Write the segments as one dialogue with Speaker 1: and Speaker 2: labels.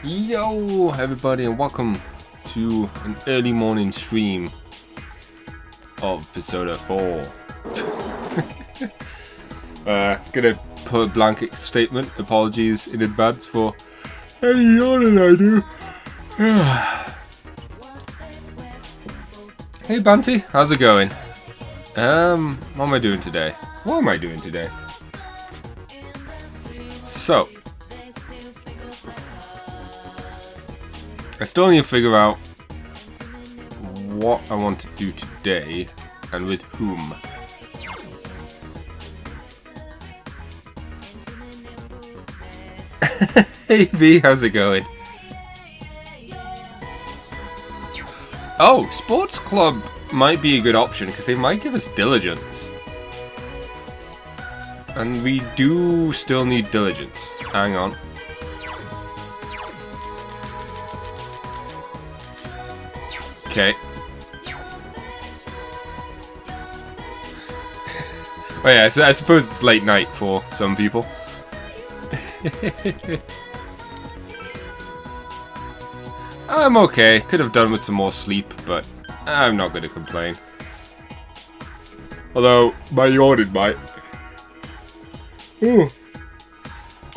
Speaker 1: Yo, everybody, and welcome to an early morning stream of Persona 4. Gonna put a blanket statement. Apologies in advance for any yawning I do. Hey, Banty, how's it going? What am I doing today? So, I still need to figure out what I want to do today and with whom. Hey V, how's it going? Oh, sports club might be a good option because they might give us diligence. And we do still need diligence. Hang on. Okay. Oh yeah, so I suppose it's late night for some people. I'm okay. Could have done with some more sleep, but I'm not going to complain. Although, my yawning might. Ooh.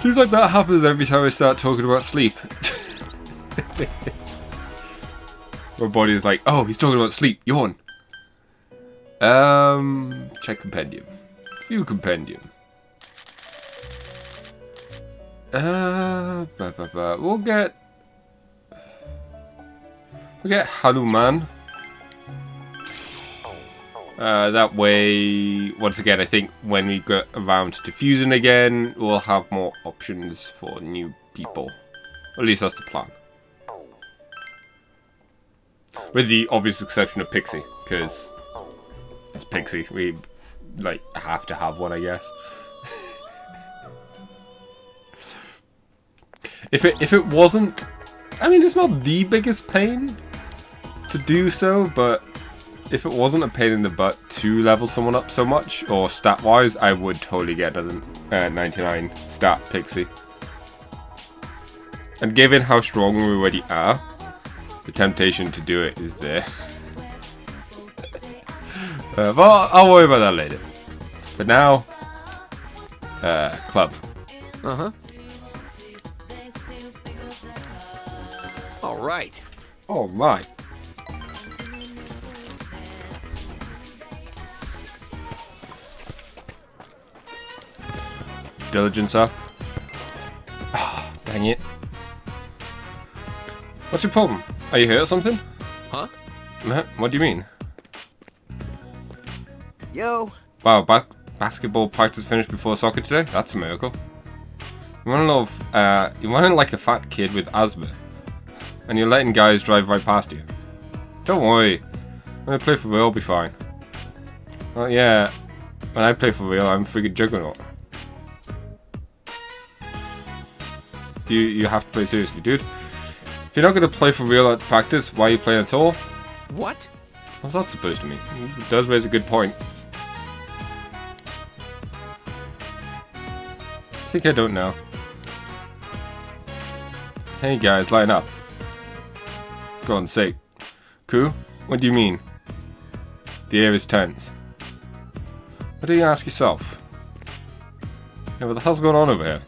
Speaker 1: Seems like that happens every time I start talking about sleep. My body is like, oh, he's talking about sleep. Yawn. Check compendium. View compendium. We'll get Hanuman. That way, once again, I think when we get around to fusing again, we'll have more options for new people. At least that's the plan. With the obvious exception of Pixie, because it's Pixie. We, like, have to have one, I guess. If it wasn't... I mean, it's not the biggest pain to do so, but if it wasn't a pain in the butt to level someone up so much, or stat-wise, I would totally get a 99 stat Pixie. And given how strong we already are, the temptation to do it is there. But I'll worry about that later. But now, club.
Speaker 2: Uh-huh. All right.
Speaker 1: All right. Diligence up. Oh, dang it. What's your problem? Are you hurt or something?
Speaker 2: Huh?
Speaker 1: What do you mean?
Speaker 2: Yo.
Speaker 1: Wow, basketball practice finished before soccer today? That's a miracle. You running like a fat kid with asthma. And you're letting guys drive right past you. Don't worry. When I play for real, I'll be fine. Well, yeah. When I play for real, I'm freaking juggernaut. You have to play seriously, dude. If you're not going to play for real at practice, why are you playing at all?
Speaker 2: What?
Speaker 1: What's that supposed to mean? It does raise a good point. I think I don't know. Hey guys, line up. For God's sake. Ku? What do you mean? The air is tense. What do you ask yourself? Yeah, what the hell's going on over here?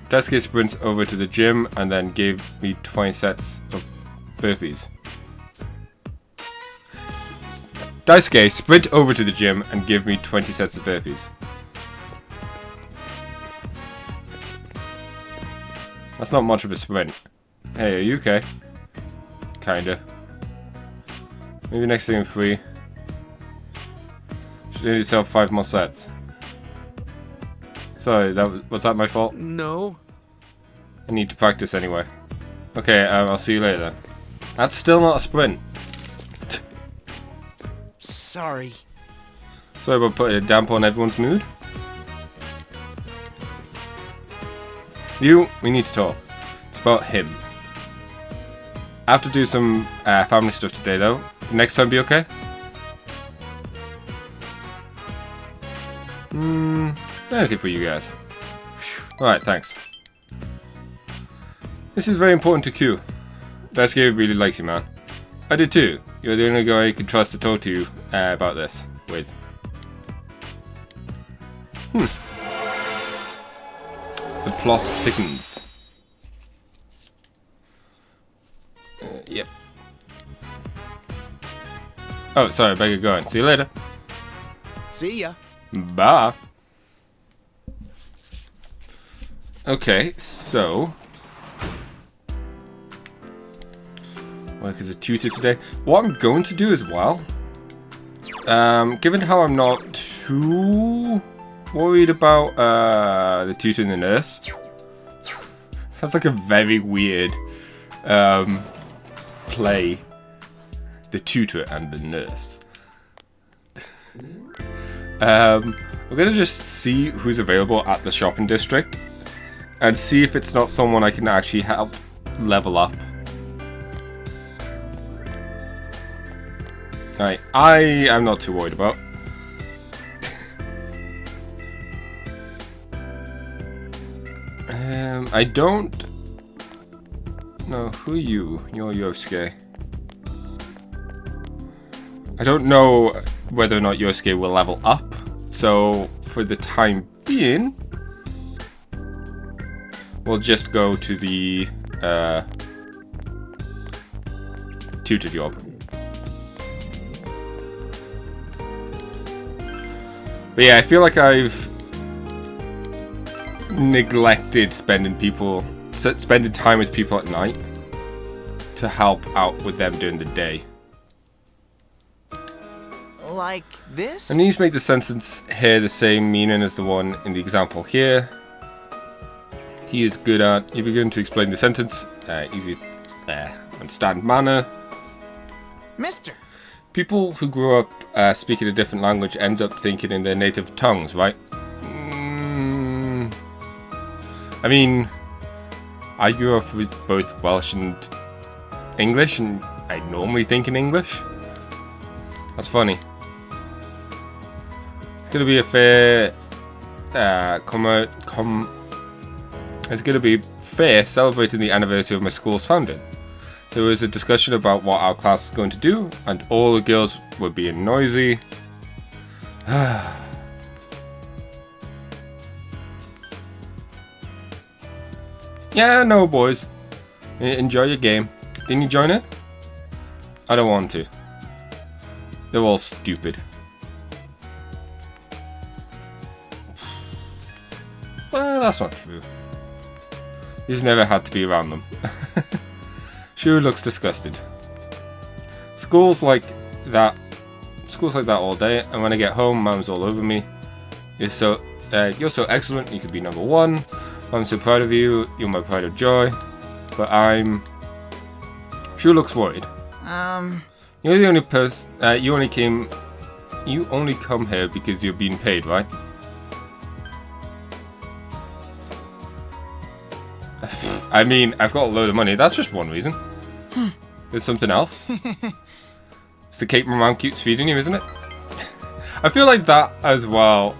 Speaker 1: Daisuke sprints over to the gym and then gave me 20 sets of burpees. Daisuke sprint over to the gym and give me 20 sets of burpees. That's not much of a sprint. Hey, are you okay? Kinda. Maybe next thing 3. Should give yourself 5 more sets. Sorry, was that my fault?
Speaker 2: No.
Speaker 1: I need to practice anyway. Okay, I'll see you later then. That's still not a sprint.
Speaker 2: Sorry.
Speaker 1: Sorry about putting a damper on everyone's mood. We need to talk. It's about him. I have to do some family stuff today though. Next time be okay? Anything for you guys. Alright, thanks. This is very important to Q. Best game really likes you, man. I did too. You're the only guy I can trust to talk to you about this with. The plot thickens. Yep. Oh, sorry, I better get going. See you later.
Speaker 2: See ya.
Speaker 1: Bye. Okay, so work as a tutor today. What I'm going to do as well, given how I'm not too worried about the tutor and the nurse. Sounds like a very weird play. The tutor and the nurse. We're gonna just see who's available at the shopping district and see if it's not someone I can actually help level up. Right, I am not too worried about. I don't know who you. You're Yosuke. I don't know whether or not Yosuke will level up, so for the time being, we'll just go to the tutor job. But yeah, I feel like I've neglected spending time with people at night to help out with them during the day.
Speaker 2: Like this?
Speaker 1: I need to make the sentence here the same meaning as the one in the example here. He is good at. You begin to explain the sentence. Easy, understand manner.
Speaker 2: Mister.
Speaker 1: People who grew up speaking a different language end up thinking in their native tongues, right? I mean, I grew up with both Welsh and English, and I normally think in English. That's funny. It's gonna be a fair it's gonna be fair celebrating the anniversary of my school's founding. There was a discussion about what our class was going to do, and all the girls were being noisy. Yeah, no, boys. Enjoy your game. Didn't you join it? I don't want to. They're all stupid. Well, that's not true. You've never had to be around them. Sure looks disgusted. School's like that all day, and when I get home, Mom's all over me. You're so excellent, you could be number one. I'm so proud of you, you're my pride of joy. But I'm... Sure looks worried. You're the only person, you only come here because you're being paid, right? I mean, I've got a load of money, that's just one reason. There's something else. It's the cake my mom keeps feeding you, isn't it? I feel like that as well.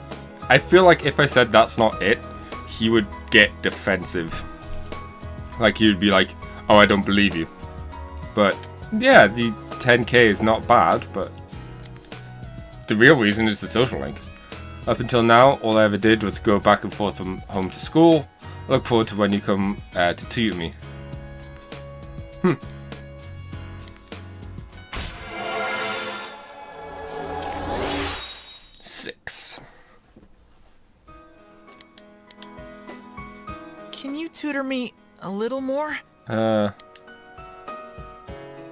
Speaker 1: I feel like if I said that's not it, he would get defensive. Like, he'd be like, oh, I don't believe you. But, yeah, the 10k is not bad, but the real reason is the social link. Up until now, all I ever did was go back and forth from home to school. I look forward to when you come to tutor me. 6.
Speaker 2: Can you tutor me a little more?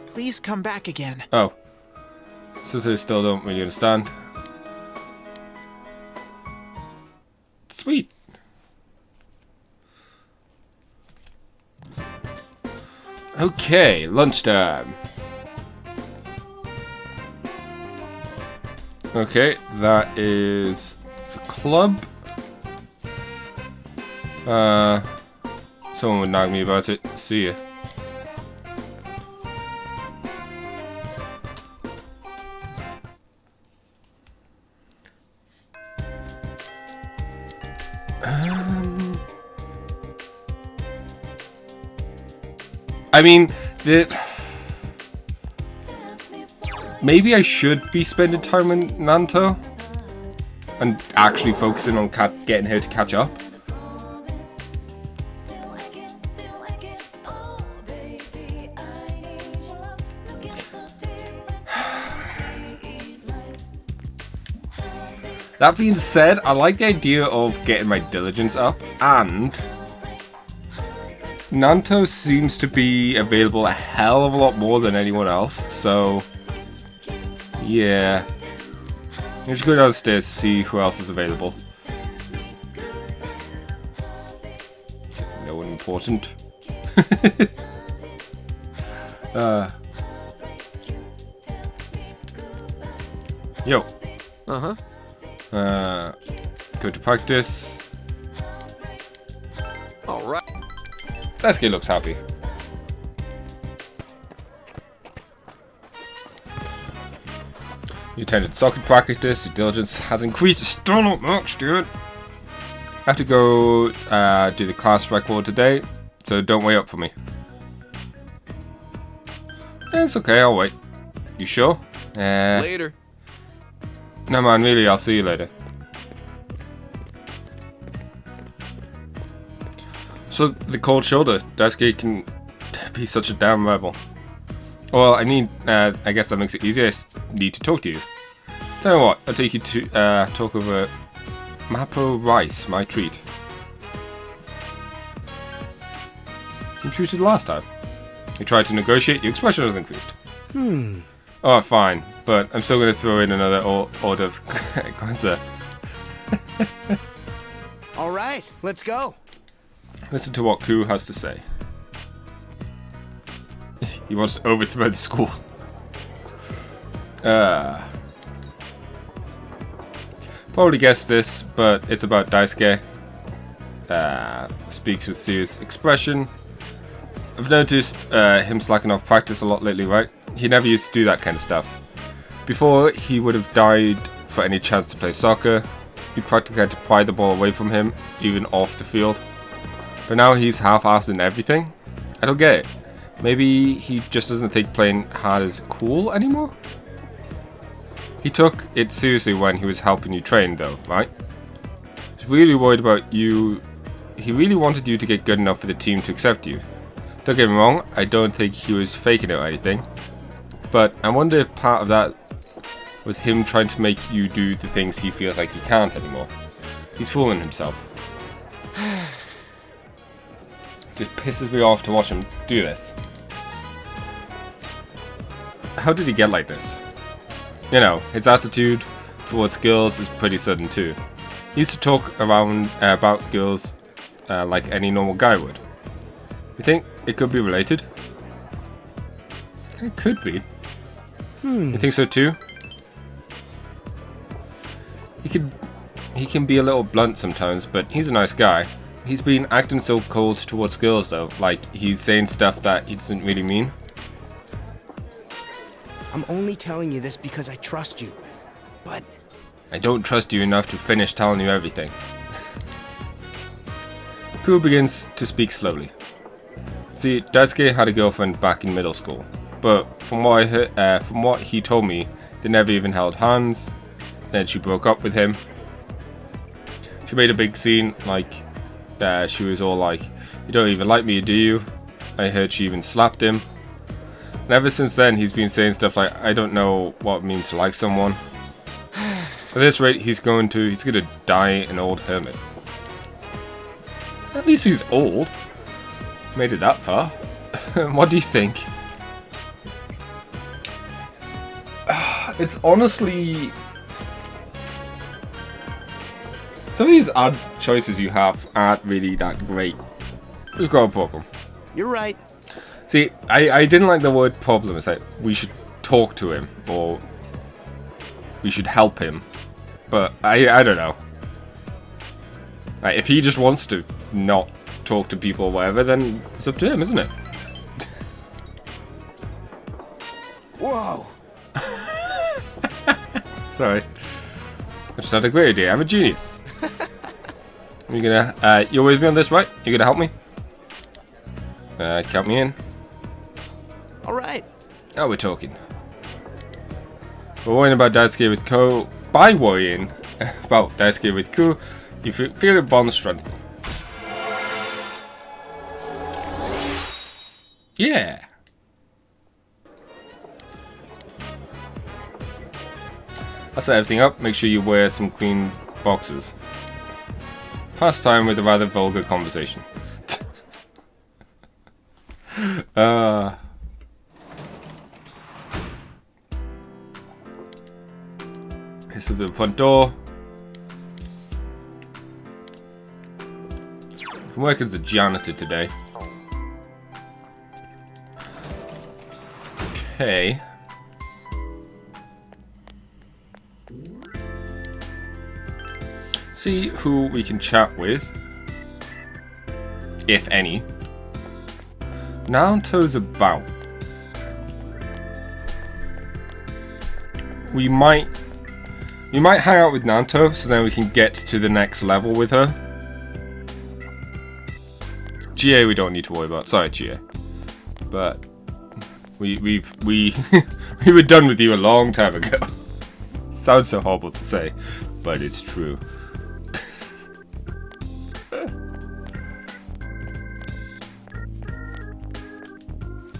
Speaker 2: Please come back again.
Speaker 1: Oh. So they still don't really understand. Sweet. Okay, lunchtime. Okay, that is the club. Someone would nag me about it. See ya. I mean, maybe I should be spending time with Nanto and actually focusing on getting her to catch up. That being said, I like the idea of getting my diligence up, and Nanto seems to be available a hell of a lot more than anyone else, so yeah. I should go downstairs to see who else is available. No one important. Yo.
Speaker 3: Uh-huh.
Speaker 1: Go to practice.
Speaker 3: Alright.
Speaker 1: Daisuke looks happy. You attended soccer practice, your diligence has increased. It's still not much, dude. I have to go do the class record today, so don't wait up for me. It's okay, I'll wait. You sure?
Speaker 3: Later.
Speaker 1: No man, really, I'll see you later. So, the cold shoulder. Daisuke can be such a damn rebel. Well, I guess that makes it easier. I need to talk to you. Tell you what, I'll take you to talk over Mapo rice, my treat. You treated last time. You tried to negotiate, your expression has increased. Oh, fine, but I'm still going to throw in another order of concert.
Speaker 3: Alright, let's go.
Speaker 1: Listen to what Ku has to say. He wants to overthrow the school. Probably guessed this, but it's about Daisuke. Speaks with serious expression. I've noticed him slacking off practice a lot lately, right? He never used to do that kind of stuff. Before, he would have died for any chance to play soccer. You practically had to pry the ball away from him, even off the field. But now he's half-assed in everything? I don't get it. Maybe he just doesn't think playing hard is cool anymore? He took it seriously when he was helping you train though, right? He's really worried about you. He really wanted you to get good enough for the team to accept you. Don't get me wrong, I don't think he was faking it or anything. But I wonder if part of that was him trying to make you do the things he feels like he can't anymore. He's fooling himself. Just pisses me off to watch him do this. How did he get like this? You know, his attitude towards girls is pretty sudden too. He used to talk around about girls like any normal guy would. You think it could be related? It could be. You think so too? He can be a little blunt sometimes, but he's a nice guy. He's been acting so cold towards girls though, like he's saying stuff that he doesn't really mean.
Speaker 3: I'm only telling you this because I trust you, but...
Speaker 1: I don't trust you enough to finish telling you everything. Ku begins to speak slowly. See, Daisuke had a girlfriend back in middle school, but from what I heard, from what he told me, they never even held hands. Then she broke up with him. She made a big scene, like she was all like, "You don't even like me, do you?" I heard she even slapped him. And ever since then, he's been saying stuff like, "I don't know what it means to like someone." At this rate, he's gonna die an old hermit. At least he's old. Made it that far. What do you think? It's honestly... Some of these odd choices you have aren't really that great. We've got a problem.
Speaker 3: You're right.
Speaker 1: See, I didn't like the word problem. It's like, we should talk to him, or we should help him. But I don't know. Like, if he just wants to not talk to people or whatever, then it's up to him, isn't it?
Speaker 3: Whoa.
Speaker 1: Sorry. I just had a great idea. I'm a genius. You're gonna, you're with me on this, right? You're gonna help me? Count me in.
Speaker 2: All right.
Speaker 1: Now we're talking. We're worrying about Daisuke with Ko. By worrying about Daisuke with Ku, you feel a bond strength. Yeah. I'll set everything up. Make sure you wear some clean boxes. Pass time with a rather vulgar conversation. Here's up to the front door. I'm working as a janitor today. Okay. See who we can chat with, if any. Naoto's about. We might hang out with Naoto, so then we can get to the next level with her. GA we don't need to worry about. Sorry, GA. But we were done with you a long time ago. Sounds so horrible to say, but it's true.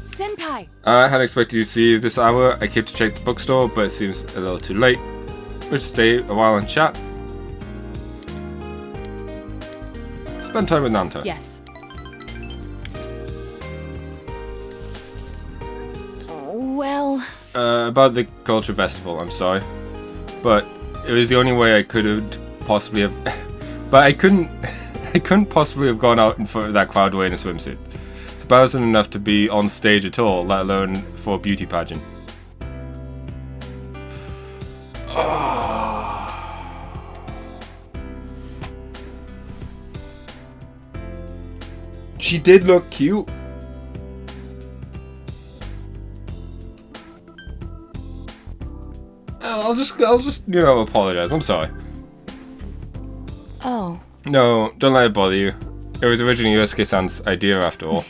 Speaker 4: Senpai!
Speaker 1: I hadn't expected you to see you this hour. I came to check the bookstore, but it seems a little too late. We'll stay a while and chat. Spend time with Nanta.
Speaker 4: Yes. Well...
Speaker 1: About the culture festival, I'm sorry. But it was the only way I could have possibly have... but I couldn't possibly have gone out in front of that crowd wearing a swimsuit. It's embarrassing enough to be on stage at all, let alone for a beauty pageant. She did look cute. I'll just, you know, apologize. I'm sorry.
Speaker 4: Oh.
Speaker 1: No, don't let it bother you. It was originally Yosuke-san's idea after all.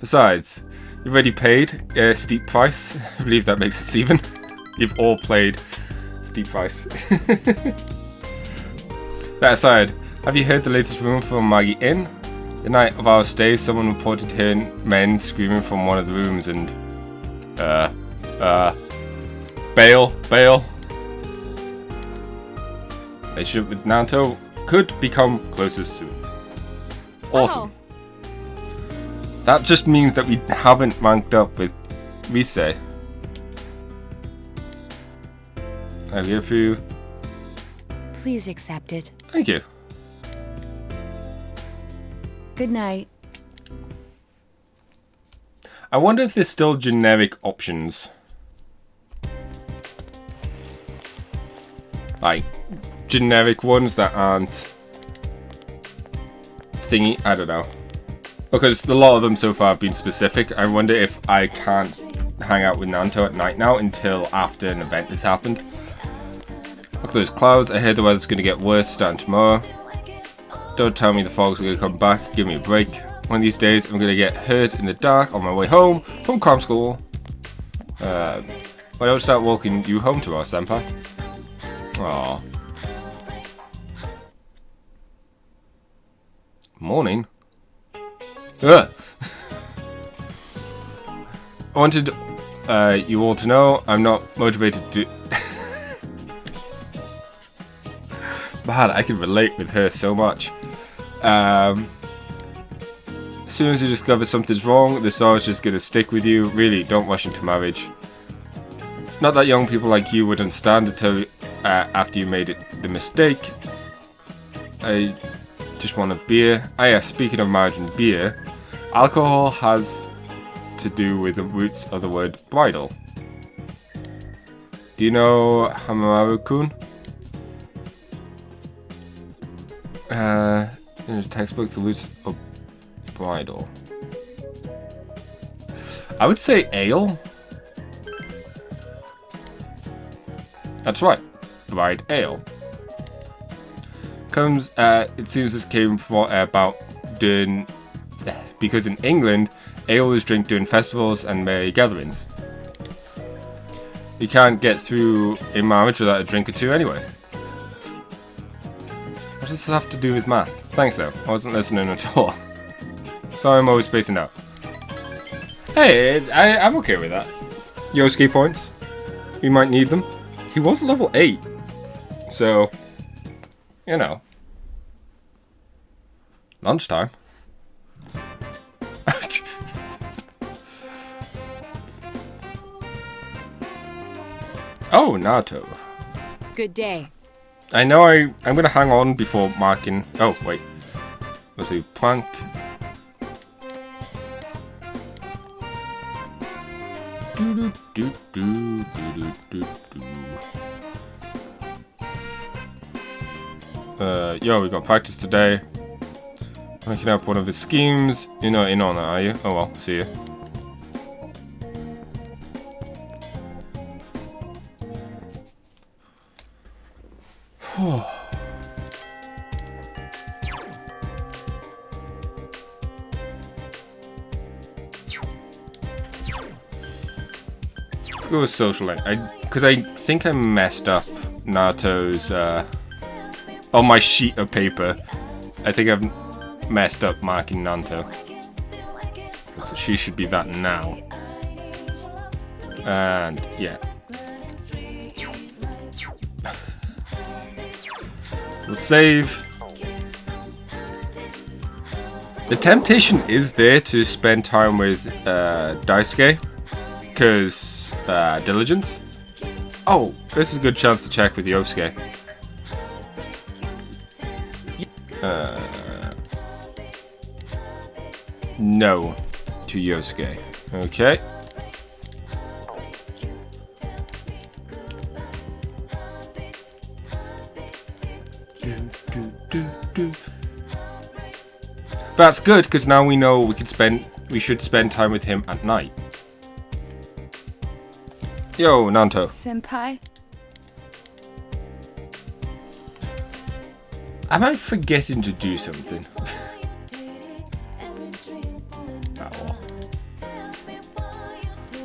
Speaker 1: Besides, you've already paid a steep price. I believe that makes us even. You've all played steep price. That aside, have you heard the latest rumor from Magi Inn? The night of our stay, someone reported hearing men screaming from one of the rooms and... bail. Relationship with Naoto could become closer soon. Awesome.
Speaker 4: Oh.
Speaker 1: That just means that we haven't ranked up with Rise. I'm here for you.
Speaker 4: Please accept it.
Speaker 1: Thank you.
Speaker 4: Good night.
Speaker 1: I wonder if there's still generic options. Like, generic ones that aren't thingy. I don't know. Because a lot of them so far have been specific. I wonder if I can't hang out with Nanto at night now until after an event has happened. Look at those clouds. I heard the weather's going to get worse starting tomorrow. Don't tell me the fog's going to come back. Give me a break. One of these days I'm going to get hurt in the dark on my way home from cram school. Why don't start walking you home tomorrow, senpai? Aww. Morning. Ugh. I wanted you all to know I'm not motivated to... Man, I can relate with her so much. As soon as you discover something's wrong, the sorrow's just gonna stick with you. Really, don't rush into marriage. Not that young people like you would understand until after you made the mistake. I just want a beer. Ah yeah, speaking of marriage and beer, alcohol has to do with the roots of the word bridal. Do you know Hamaru-kun? In the textbook, the roots of bridal. I would say ale. That's right, bride ale. It seems this came from about doing because in England they always drink during festivals and merry gatherings. You can't get through a marriage without a drink or two anyway. What does this have to do with math? Thanks though, I wasn't listening at all. Sorry, I'm always spacing out. Hey, I'm okay with that. Yosuke points. We might need them. He was level 8. So, you know. Lunchtime. Oh, Naruto.
Speaker 4: Good day.
Speaker 1: I know I'm gonna hang on before marking. Oh, wait. Let's do plank. Yo, we got practice today. Making up one of his schemes. You're not in on that, are you? Oh well, see you. It was socially. Because I think I messed up Naruto's on my sheet of paper. I think I've messed up marking Naruto. So she should be that now. And yeah. We'll save. The temptation is there to spend time with Daisuke. Because diligence. Oh, this is a good chance to check with Yosuke. No to Yosuke. Okay. That's good because now we know we should spend time with him at night. Yo, Nanto.
Speaker 4: Senpai?
Speaker 1: Am I forgetting to do something? Oh.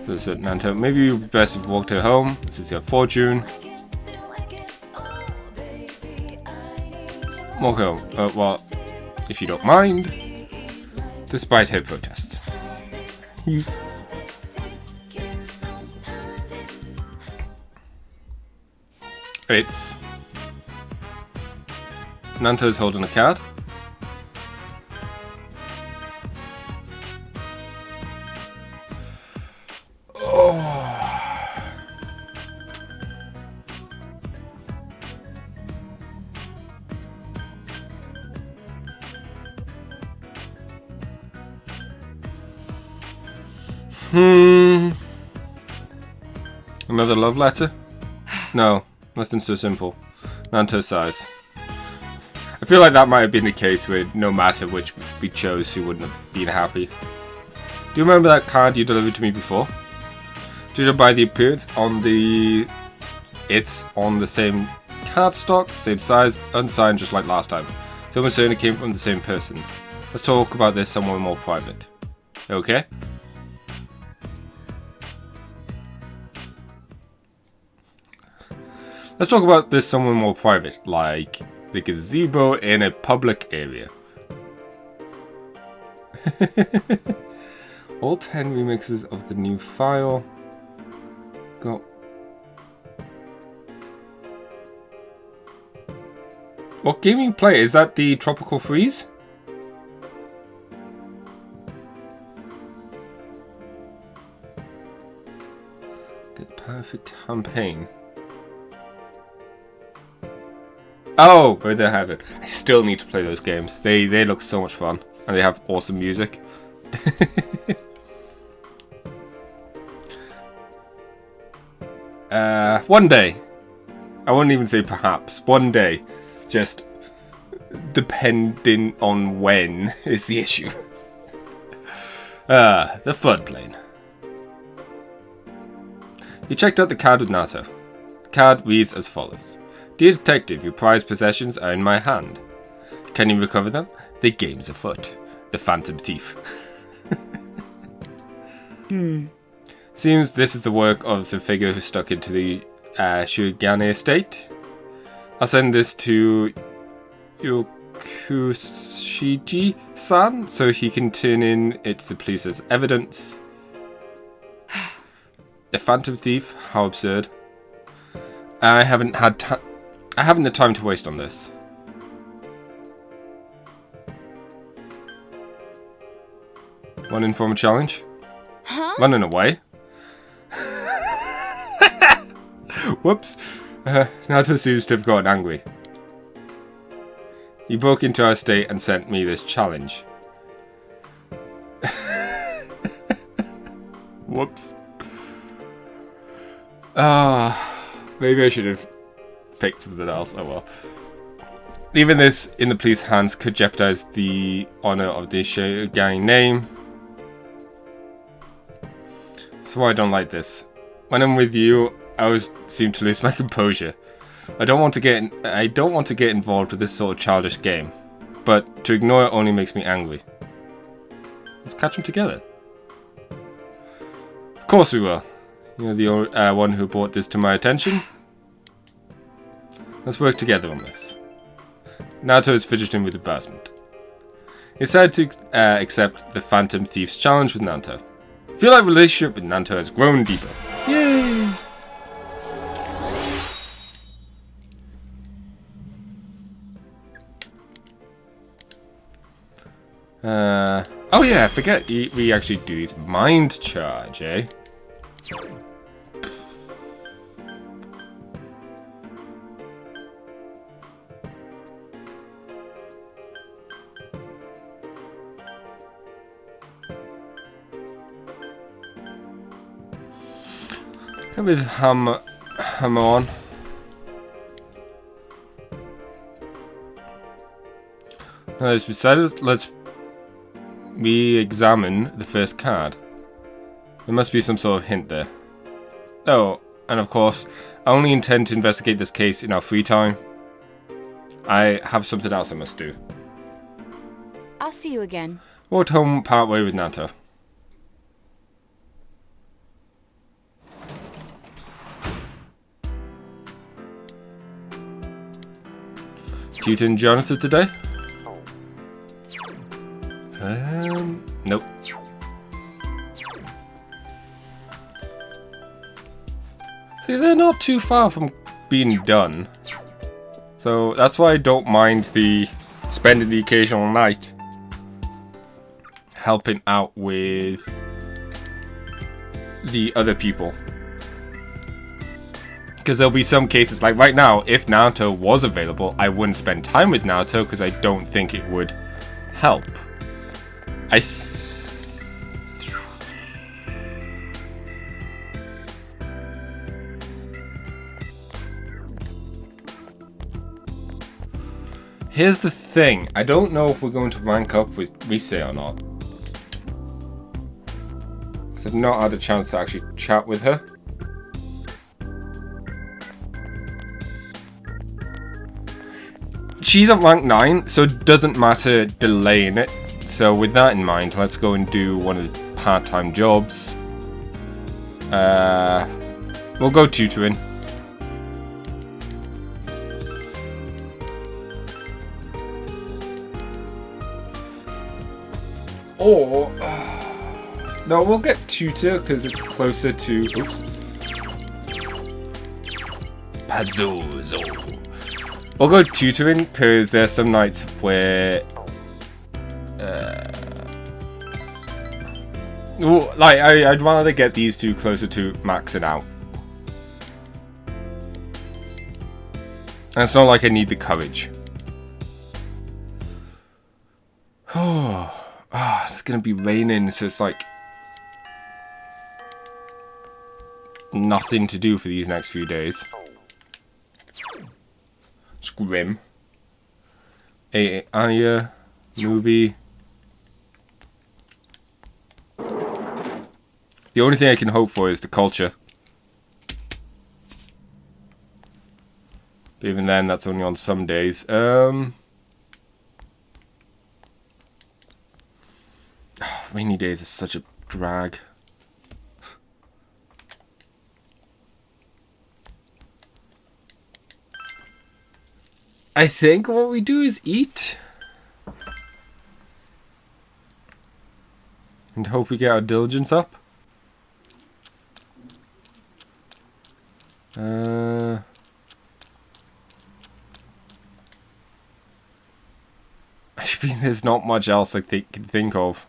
Speaker 1: So said Nanto, maybe it would be best if you walked her home, since you have fortune. Walk home. Well, if you don't mind. Despite her protests. It's Nanto's holding a card. Another love letter? No, nothing so simple. Nanto sighs. I feel like that might have been the case where no matter which we chose, she wouldn't have been happy. Do you remember that card you delivered to me before? Judging by the appearance on it's on the same cardstock, same size, unsigned just like last time. So I'm certain it came from the same person. Let's talk about this somewhere more private. Okay? Let's talk about this somewhere more private, like the gazebo in a public area. All 10 remixes of the new file. Go. What game you play? Is that the Tropical Freeze? Get the perfect campaign. Oh, right there I have it. I still need to play those games. They look so much fun. And they have awesome music. One day. I wouldn't even say perhaps. One day. Just depending on when is the issue. The floodplain. You checked out the card with Naruto. The card reads as follows. Dear detective, your prized possessions are in my hand. Can you recover them? The game's afoot. The Phantom Thief. Seems this is the work of the figure who stuck into the Shugane estate. I'll send this to Yokushiji-san so he can turn in it to the police as evidence. The Phantom Thief? How absurd. I haven't the time to waste on this. One informal challenge?
Speaker 4: Huh?
Speaker 1: Running away? Whoops. Nato seems to have gotten angry. He broke into our estate and sent me this challenge. Whoops. Maybe I should have picked something else. Oh well. Leaving this in the police hands could jeopardize the honor of the gang name. So I don't like this. When I'm with you, I always seem to lose my composure. I don't want to get involved with this sort of childish game, but to ignore it only makes me angry. Let's catch them together. Of course we will. You're the one who brought this to my attention. Let's work together on this. Nato is fidgeting with embarrassment. He decided to accept the Phantom Thief's challenge with Nato. I feel like relationship with Nato has grown deeper. Yay! Oh yeah, I forget we actually do these mind charge, eh? With hammer on. Let's decided. Let's re-examine the first card. There must be some sort of hint there. Oh, and of course, I only intend to investigate this case in our free time. I have something else I must do.
Speaker 4: I'll see you again.
Speaker 1: Walked home part way with Nato. Tutor Jonathan today? Nope. See, they're not too far from being done. So that's why I don't mind spending the occasional night helping out with the other people. Because there'll be some cases, like right now, if Naruto was available, I wouldn't spend time with Naruto because I don't think it would help. Here's the thing, I don't know if we're going to rank up with Rise or not. Because I've not had a chance to actually chat with her. She's at rank 9, so it doesn't matter delaying it. So with that in mind, let's go and do one of the part-time jobs. We'll go tutoring. Or no, we'll get tutor because it's closer to. Oops. Pazuzu. We'll go tutoring because there's some nights where, I'd rather get these two closer to maxing out. And it's not like I need the courage. It's gonna be raining, so it's like nothing to do for these next few days. It's grim. Aya movie. The only thing I can hope for is the culture. But even then, that's only on some days. Rainy days is such a drag. I think what we do is eat. And hope we get our diligence up. I think there's not much else I can think of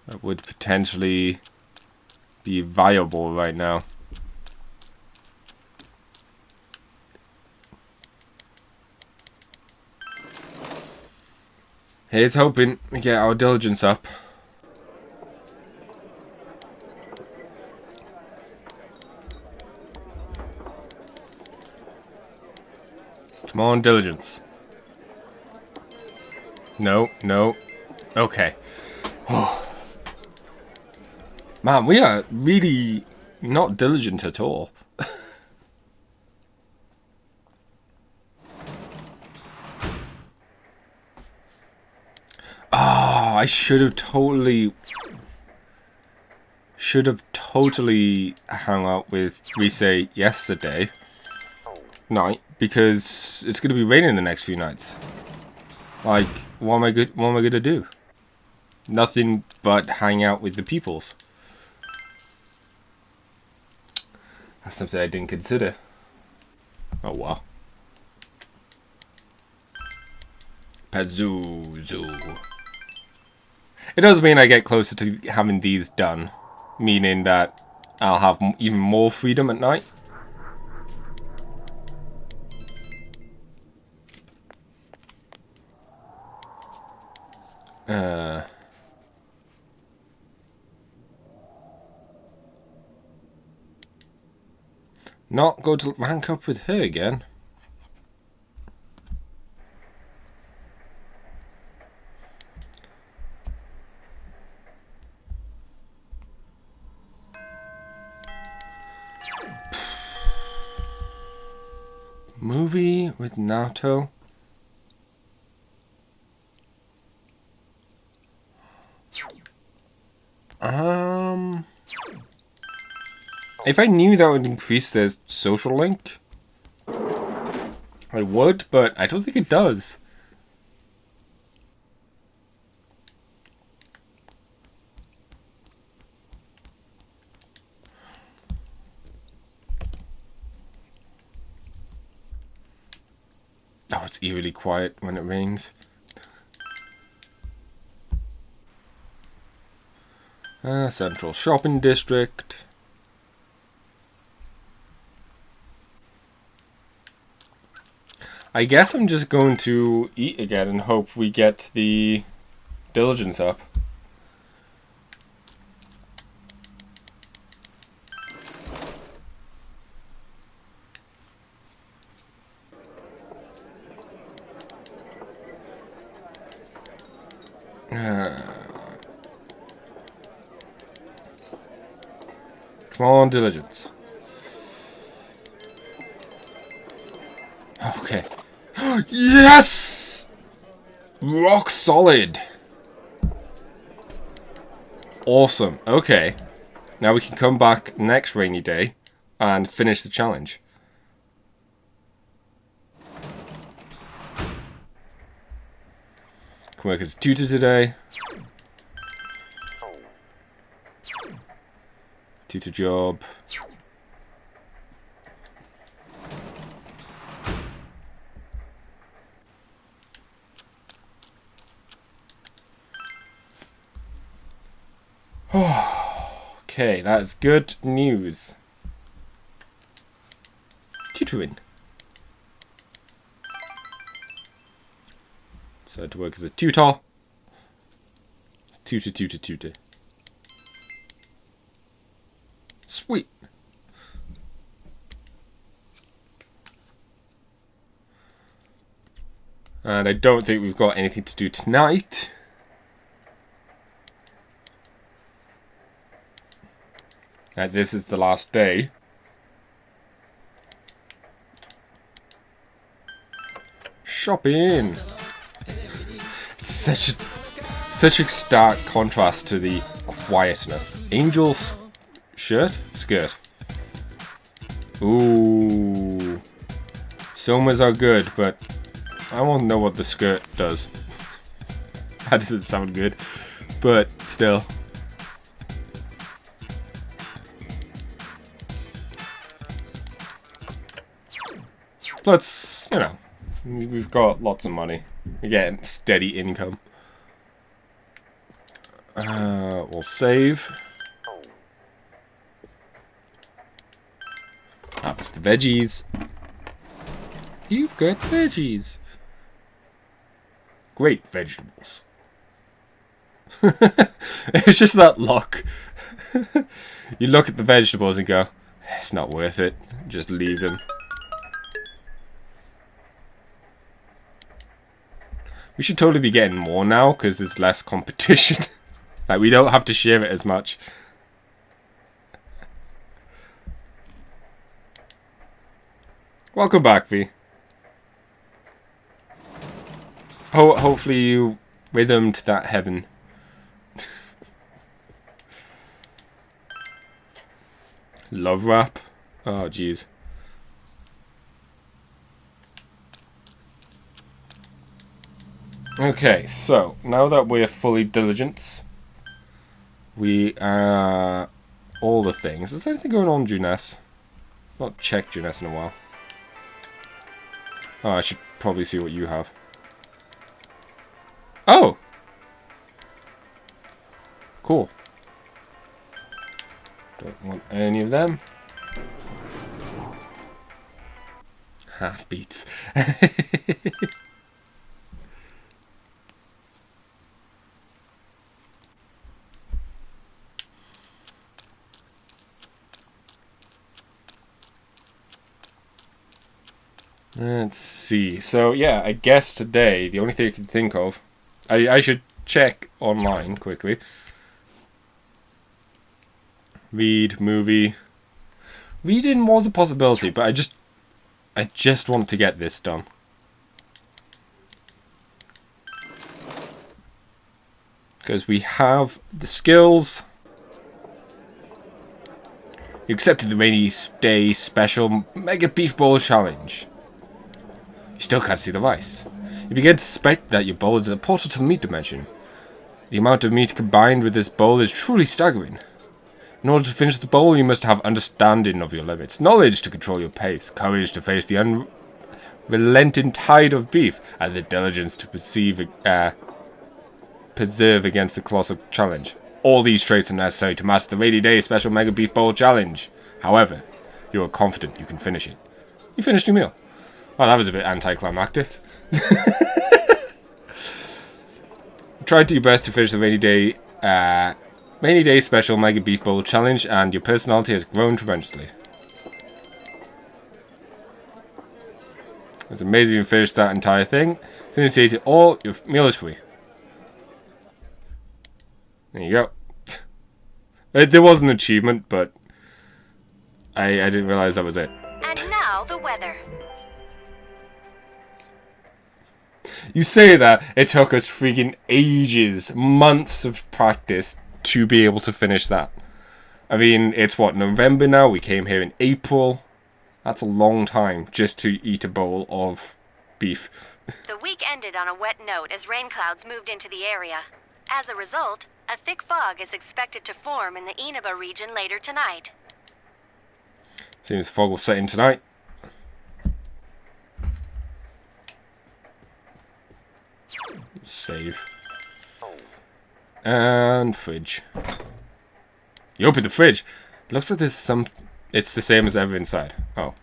Speaker 1: that would potentially be viable right now. Here's hoping we get our diligence up. Come on, diligence. No, no. Okay. Man, we are really not diligent at all. I should have totally hung out with Rise yesterday night, because it's gonna be raining the next few nights. Like, what am I gonna do? Nothing but hang out with the peoples. That's something I didn't consider. Oh wow. Pazuzu. It does mean I get closer to having these done, meaning that I'll have even more freedom at night. Not go to rank up with her again. Movie with Naruto. If I knew that would increase their social link, I would, but I don't think it does. Oh, it's eerily quiet when it rains. Central Shopping District. I guess I'm just going to eat again and hope we get the diligence up. Come on, diligence. Okay. Yes! Rock solid. Awesome. Okay. Now we can come back next rainy day and finish the challenge. Can work as a tutor today. Tutor job. Okay, that's good news. Tutoring. So to work as a tutor. Tutor. Sweet. And I don't think we've got anything to do tonight. This is the last day. shopping. It's such a stark contrast to the quietness. Angel's skirt. Ooh. Somas are good, but I won't know what the skirt does. That doesn't sound good, but still. Let's, you know, we've got lots of money. We're getting steady income. We'll save. Harvest the veggies. You've got veggies. Great vegetables. It's just that look. You look at the vegetables and go, it's not worth it. Just leave them. We should totally be getting more now because there's less competition. Like, we don't have to share it as much. Welcome back, V. Hopefully you rhythmed that heaven. Love rap. Oh, jeez. Okay, so now that we're fully diligent, we are all the things. Is there anything going on, Juness? Not checked Juness in a while. Oh, I should probably see what you have. Oh! Cool. Don't want any of them. Half beats. Let's see. So, yeah, I guess today, the only thing I can think of... I should check online quickly. Read, movie. Reading was a possibility, but I just want to get this done. Because we have the skills. You accepted the rainy day special Mega Beef Bowl Challenge. You still can't see the rice. You begin to suspect that your bowl is a portal to the meat dimension. The amount of meat combined with this bowl is truly staggering. In order to finish the bowl, you must have understanding of your limits, knowledge to control your pace, courage to face the unrelenting tide of beef, and the diligence to preserve against the colossal challenge. All these traits are necessary to master the rainy day special Mega Beef Bowl Challenge. However, you are confident you can finish it. You finished your meal. Oh, that was a bit anticlimactic. Try to your best to finish the rainy day special Mega Beef Bowl Challenge, and your personality has grown tremendously. It's amazing you finished that entire thing. Since you all, your meal is free. There you go. There was an achievement, but I didn't realize that was it.
Speaker 5: And now the weather.
Speaker 1: You say that, it took us freaking ages, months of practice to be able to finish that. I mean, it's what, November now? We came here in April. That's a long time just to eat a bowl of beef.
Speaker 5: The week ended on a wet note as rain clouds moved into the area. As a result, a thick fog is expected to form in the Inaba region later tonight.
Speaker 1: Seems the fog will set in tonight. Save. And fridge. You open the fridge. It looks like there's some... It's the same as ever inside. Oh.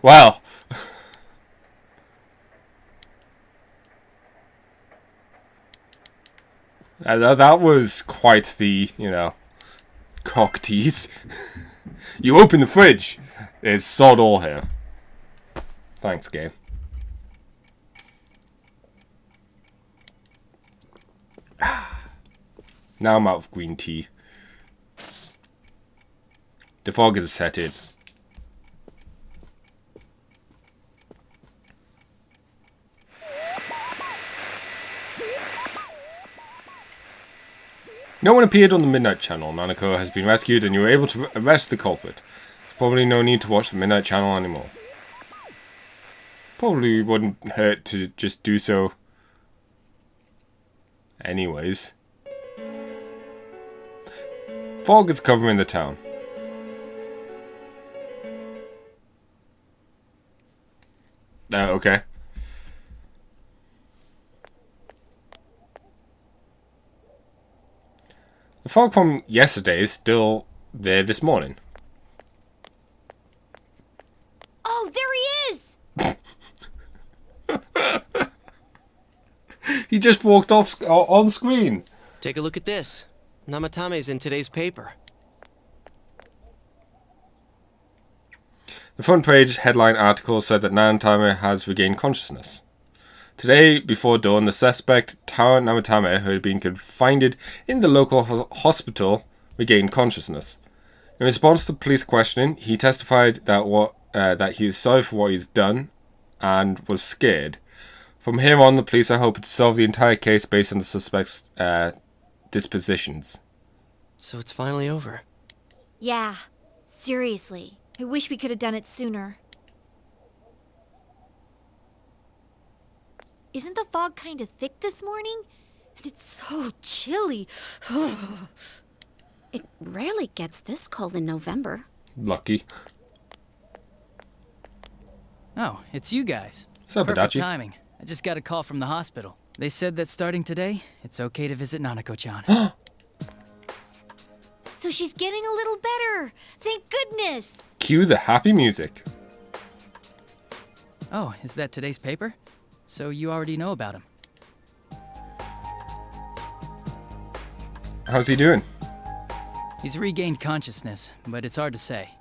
Speaker 1: Well. That was quite the, you know, cock tease. You open the fridge. There's sod all here. Thanks, game. Now I'm out of green tea. The fog is set in. No one appeared on the Midnight Channel. Nanako has been rescued and you were able to arrest the culprit. There's probably no need to watch the Midnight Channel anymore. Probably wouldn't hurt to just do so anyways. Fog is covering the town. Okay. The fog from yesterday is still there this morning.
Speaker 4: Oh, there he is!
Speaker 1: He just walked off on screen.
Speaker 3: Take a look at this. Namatame's in today's paper.
Speaker 1: The front page headline article said that Namatame has regained consciousness. Today, before dawn, the suspect, Taro Namatame, who had been confined in the local hospital, regained consciousness. In response to police questioning, he testified that he is sorry for what he's done and was scared. From here on, the police are hoping to solve the entire case based on the suspect's dispositions.
Speaker 3: So it's finally over.
Speaker 6: Yeah, seriously. I wish we could have done it sooner. Isn't the fog kind of thick this morning? And it's so chilly.
Speaker 4: It rarely gets this cold in November.
Speaker 1: Lucky.
Speaker 7: Oh, it's you guys.
Speaker 1: What's up,
Speaker 7: Perfect
Speaker 1: Adachi?
Speaker 7: timing. I just got a call from the hospital. They said that starting today, it's okay to visit Nanako-chan.
Speaker 6: So she's getting a little better. Thank goodness.
Speaker 1: Cue the happy music.
Speaker 7: Oh, is that today's paper? So you already know about him.
Speaker 1: How's he doing?
Speaker 7: He's regained consciousness, but it's hard to say.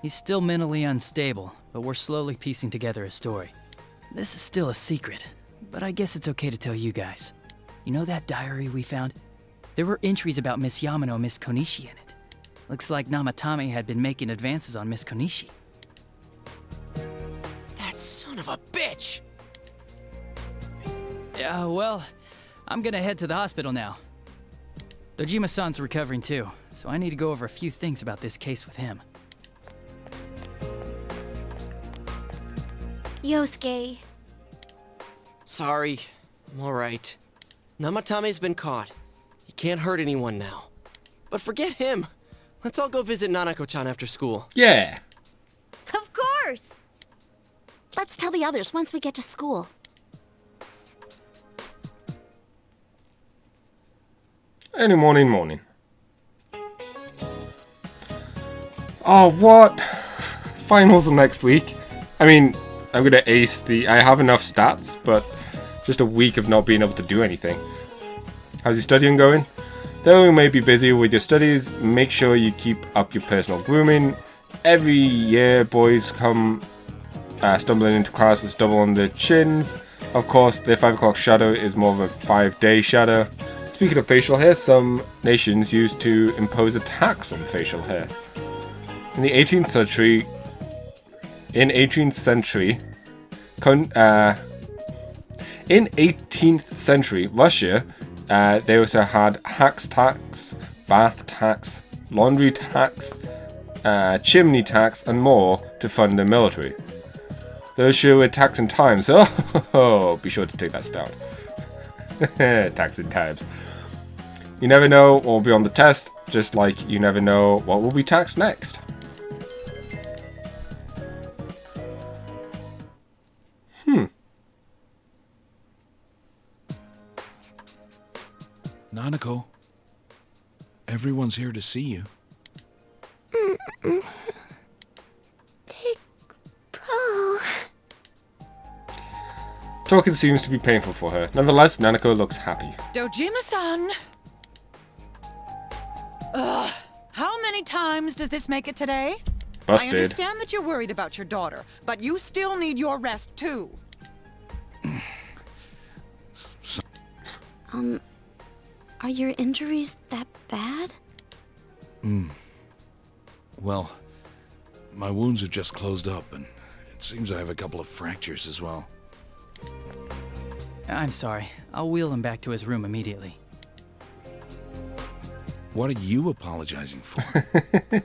Speaker 7: He's still mentally unstable, but we're slowly piecing together a story. This is still a secret, but I guess it's okay to tell you guys. You know that diary we found? There were entries about Miss Yamano and Miss Konishi in it. Looks like Namatame had been making advances on Miss Konishi.
Speaker 3: That son of a bitch!
Speaker 7: Yeah, well, I'm gonna head to the hospital now. Dojima-san's recovering too, so I need to go over a few things about this case with him.
Speaker 6: Yosuke.
Speaker 3: Sorry. I'm alright. Namatame's been caught. He can't hurt anyone now. But forget him. Let's all go visit Nanako-chan after school.
Speaker 1: Yeah.
Speaker 6: Of course.
Speaker 4: Let's tell the others once we get to school.
Speaker 1: Early morning. Oh, what? Finals are next week. I mean, I'm gonna ace the... I have enough stats, but just a week of not being able to do anything. How's your studying going? Though you may be busy with your studies, make sure you keep up your personal grooming. Every year, boys come stumbling into class with stubble on their chins. Of course, their 5 o'clock shadow is more of a 5-day shadow. Speaking of facial hair, some nations used to impose a tax on facial hair. In the 18th century, Russia, they also had hacks tax, bath tax, laundry tax, chimney tax, and more to fund the military. Those sure were taxing times. Oh, be sure to take that down. Taxing times. You never know what will be on the test, just like you never know what will be taxed next.
Speaker 2: Nanako, everyone's here to see you.
Speaker 6: Bro.
Speaker 1: Talking seems to be painful for her. Nonetheless, Nanako looks happy.
Speaker 8: Dojima-san! Ugh, how many times does this make it today?
Speaker 1: Busted.
Speaker 8: I understand that you're worried about your daughter, but you still need your rest too.
Speaker 4: Are your injuries that bad?
Speaker 2: Well, my wounds have just closed up, and it seems I have a couple of fractures as well.
Speaker 7: I'm sorry. I'll wheel him back to his room immediately.
Speaker 2: What are you apologizing for?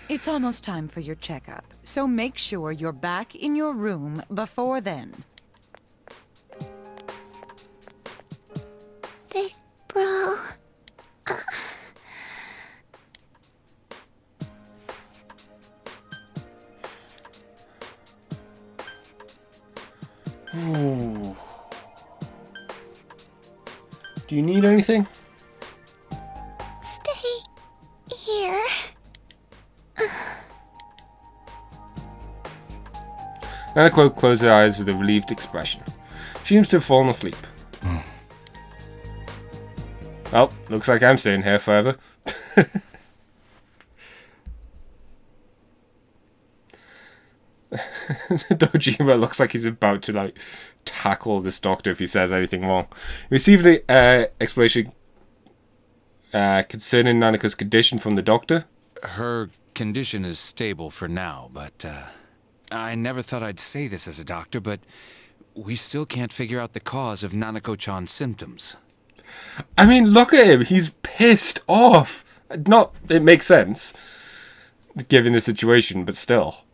Speaker 8: It's almost time for your checkup, so make sure you're back in your room before then.
Speaker 4: Big bro.
Speaker 1: Ooh. Do you need anything?
Speaker 4: Stay here.
Speaker 1: Nanako closed her eyes with a relieved expression. She seems to have fallen asleep. Well, looks like I'm staying here forever. Dojima looks like he's about to like tackle this doctor if he says anything wrong. We received an explanation concerning Nanako's condition from the doctor.
Speaker 2: Her condition is stable for now, but I never thought I'd say this as a doctor, but we still can't figure out the cause of Nanako-chan's symptoms.
Speaker 1: I mean, look at him. He's pissed off. Not, it makes sense, given the situation, but still.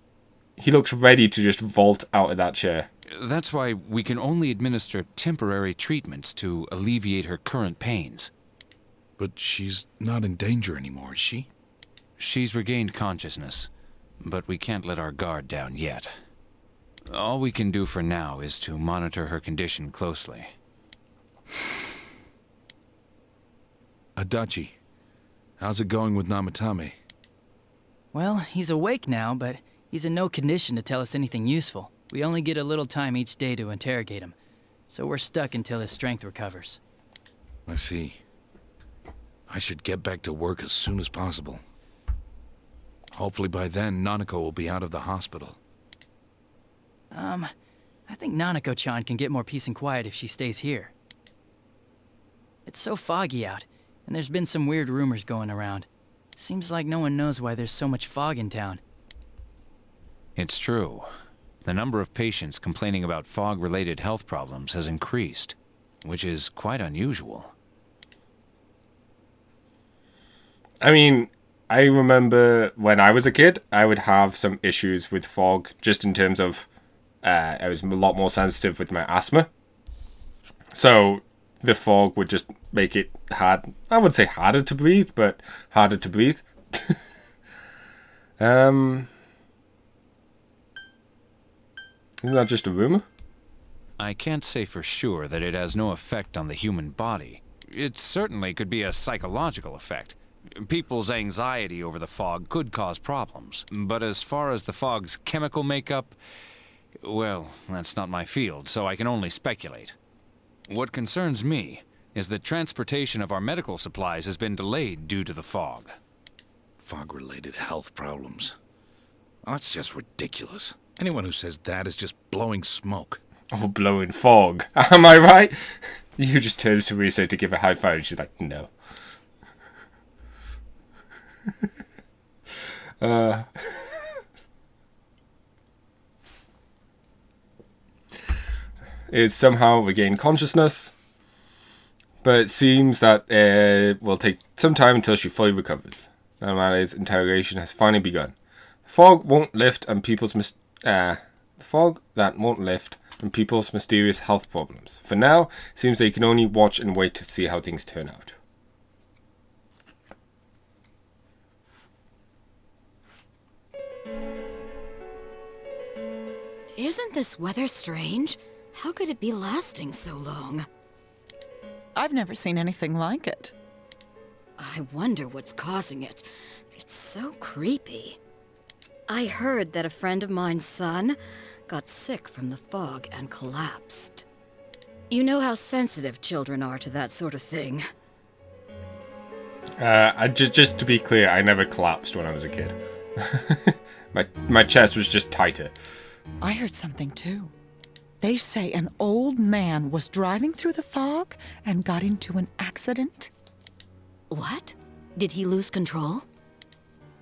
Speaker 1: He looks ready to just vault out of that chair.
Speaker 2: That's why we can only administer temporary treatments to alleviate her current pains.
Speaker 9: But she's not in danger anymore, is she?
Speaker 2: She's regained consciousness, but we can't let our guard down yet. All we can do for now is to monitor her condition closely.
Speaker 9: Adachi, how's it going with Namatame?
Speaker 7: Well, he's awake now, but he's in no condition to tell us anything useful. We only get a little time each day to interrogate him, so we're stuck until his strength recovers.
Speaker 9: I see. I should get back to work as soon as possible. Hopefully by then, Nanako will be out of the hospital.
Speaker 7: I think Nanako-chan can get more peace and quiet if she stays here. It's so foggy out, and there's been some weird rumors going around. Seems like no one knows why there's so much fog in town.
Speaker 2: It's true. The number of patients complaining about fog-related health problems has increased, which is quite unusual.
Speaker 1: I mean, I remember when I was a kid, I would have some issues with fog, just in terms of I was a lot more sensitive with my asthma. So the fog would just make it hard. I would say harder to breathe, but harder to breathe. Isn't that just a rumor?
Speaker 2: I can't say for sure that it has no effect on the human body. It certainly could be a psychological effect. People's anxiety over the fog could cause problems. But as far as the fog's chemical makeup, well, that's not my field, so I can only speculate. What concerns me is that transportation of our medical supplies has been delayed due to the fog.
Speaker 9: Fog-related health problems. Oh, that's just ridiculous. Anyone who says that is just blowing smoke.
Speaker 1: Oh, blowing fog. Am I right? You just turned to Risa to give a high five, and she's like, no. Is somehow regained consciousness, but it seems that it will take some time until she fully recovers. Nana's interrogation has finally begun. The fog won't lift, and the fog that won't lift, and people's mysterious health problems. For now, it seems they can only watch and wait to see how things turn out.
Speaker 10: Isn't this weather strange? How could it be lasting so long?
Speaker 8: I've never seen anything like it.
Speaker 10: I wonder what's causing it. It's so creepy. I heard that a friend of mine's son got sick from the fog and collapsed. You know how sensitive children are to that sort of thing.
Speaker 1: Just to be clear, I never collapsed when I was a kid. my chest was just tighter.
Speaker 8: I heard something too. They say an old man was driving through the fog and got into an accident.
Speaker 10: What? Did he lose control?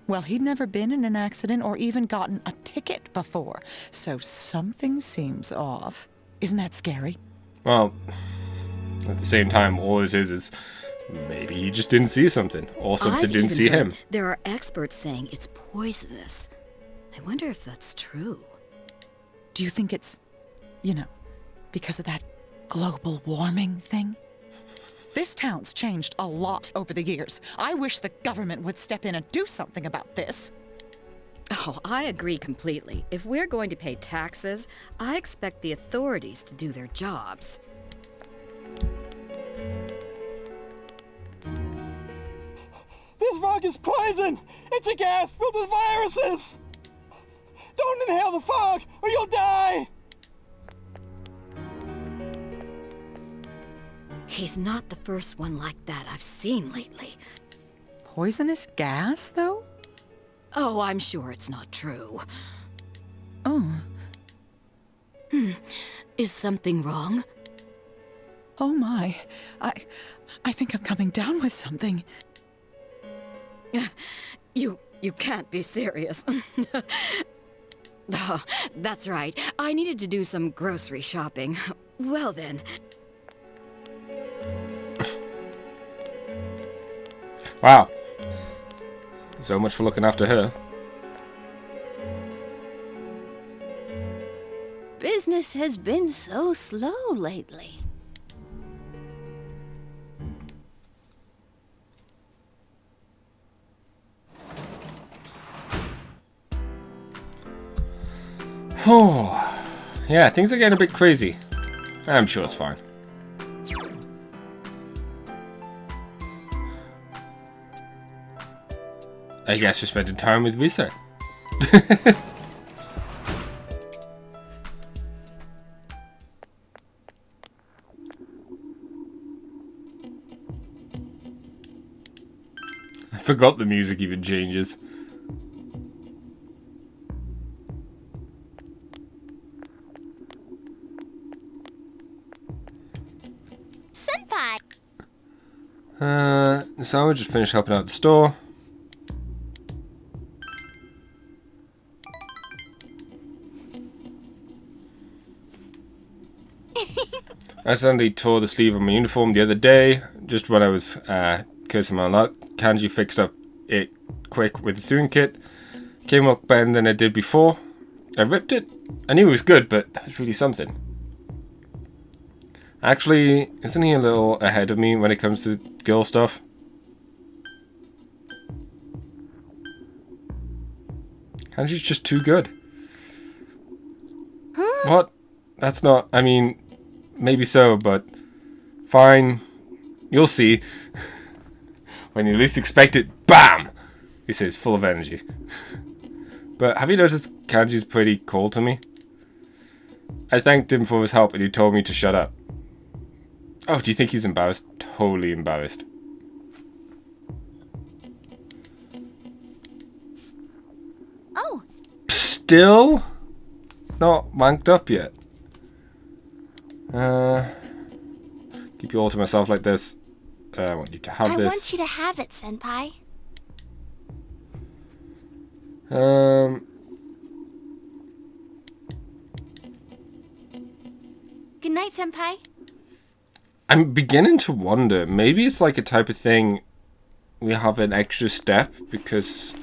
Speaker 8: Well, he'd never been in an accident or even gotten a ticket before, so something seems off. Isn't that scary?
Speaker 1: Well, at the same time, all it is Maybe he just didn't see something, or something
Speaker 10: I've
Speaker 1: didn't
Speaker 10: even
Speaker 1: see
Speaker 10: heard
Speaker 1: him.
Speaker 10: There are experts saying it's poisonous. I wonder if that's true.
Speaker 8: Do you think it's, you know, because of that global warming thing? This town's changed a lot over the years. I wish the government would step in and do something about this.
Speaker 10: Oh, I agree completely. If we're going to pay taxes, I expect the authorities to do their jobs.
Speaker 11: This fog is poison! It's a gas filled with viruses! Don't inhale the fog, or you'll die!
Speaker 10: He's not the first one like that I've seen lately.
Speaker 8: Poisonous gas, though?
Speaker 10: Oh, I'm sure it's not true.
Speaker 8: Oh.
Speaker 10: Is something wrong?
Speaker 8: Oh my. I think I'm coming down with something.
Speaker 10: You can't be serious. Oh, that's right. I needed to do some grocery shopping. Well then.
Speaker 1: Wow. So much for looking after her.
Speaker 12: Business has been so slow lately.
Speaker 1: Oh, yeah, things are getting a bit crazy. I'm sure it's fine. I guess we're spending time with Risa. I forgot the music even changes.
Speaker 12: Senpai!
Speaker 1: So we just finished helping out at the store. I accidentally tore the sleeve of my uniform the other day, just when I was cursing my luck. Kanji fixed up it quick with the sewing kit. Came up better than it did before. I ripped it. I knew it was good, but that was really something. Actually, isn't he a little ahead of me when it comes to girl stuff? Kanji's just too good.
Speaker 12: Huh?
Speaker 1: What? That's not... I mean... Maybe so, but fine. You'll see. When you least expect it, BAM! He says, full of energy. But have you noticed Kanji's pretty cold to me? I thanked him for his help and he told me to shut up. Oh, do you think he's embarrassed? Totally embarrassed.
Speaker 12: Oh!
Speaker 1: Still not wanked up yet. Keep you all to myself like this. I want you to have this.
Speaker 12: I want you to have it, Senpai. Good night, Senpai.
Speaker 1: I'm beginning to wonder. Maybe it's like a type of thing we have an extra step because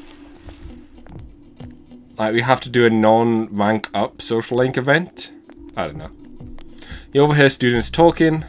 Speaker 1: like we have to do a non-rank up social link event. I don't know. You overhear students talking.